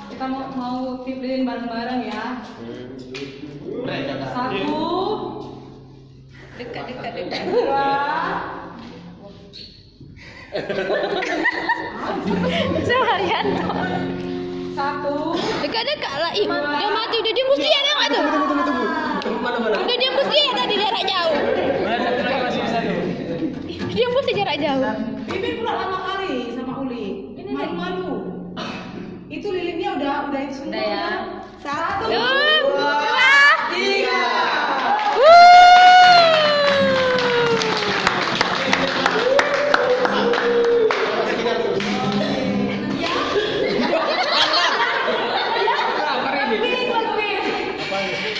Kita mau tiplin bareng-bareng ya. Satu. Dekat. Dua. Suharyanto. Satu. Dekat lah. Ih, dia mati. Dia mesti ya tengok tuh. Mana? Dia mesti ya tadi jarak jauh. Dia mesti jarak jauh. Bibi pula lama kali sama Uli. Ini malu-malu. Itu lilinnya udah itu semua. Udah ya. Satu. Dua. Tiga.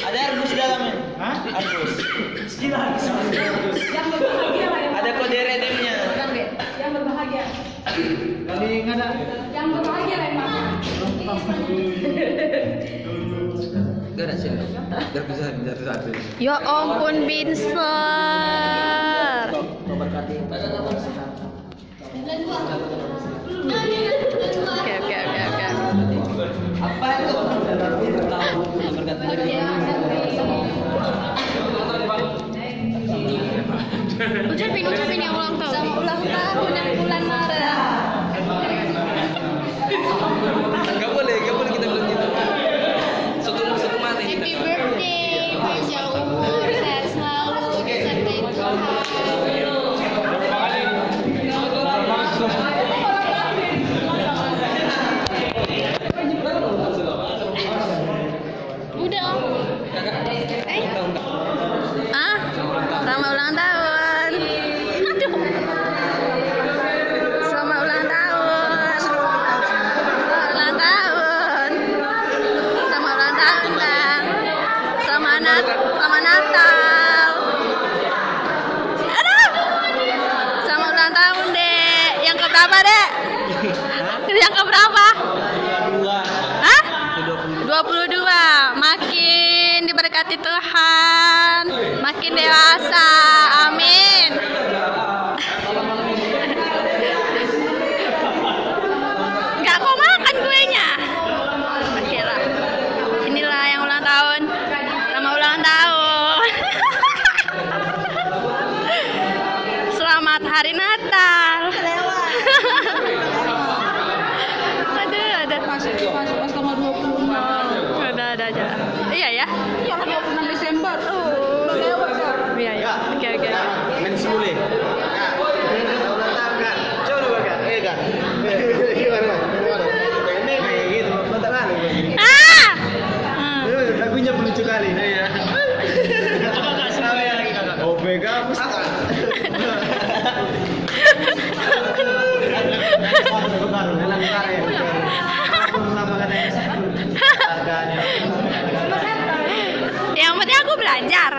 Ada arbus dalamnya. Hah? Arbus. Yang berbahagia lah yang. Ada kode redemnya. Yang berbahagia. Yang berbahagia lah yang makan. Gak ada sih. Gak bisa satu. Ya ampun, Binser. Oke. Apa itu? Ucapin yang ulang tahun. Sama ulang tahun yang bulan Maret. Gak boleh kita bilang gitu. Satu mati. Happy birthday, panjang umur, sehat selalu, disertai Tuhan. Udah. Selamat ulang tahun. Aduh. Selamat ulang tahun. Selamat ulang tahun. Selamat ulang tahun, Bang. Selamat Natal. Aduh. Selamat ulang tahun, Dek. Yang keberapa, Dek? Yang keberapa? Hah? 22. Makin diberkati Tuhan, makin dewasa. Amin. Gak kau makan kuenya. Oke lah. Inilah yang ulang tahun. Selamat ulang tahun. Selamat hari Natal. Ada. Masuk tanggal 26. Ada aja. Iya ya. Iya, 26 Desember. Iya. Oke. Main semule. Coba kan. Kan. Gimana? Kayak gitu. Mantap kan? Lagunya lucu kali. Iya. Coba enggak salah ya lagi kakak. OPK mesti. Yang penting aku belajar.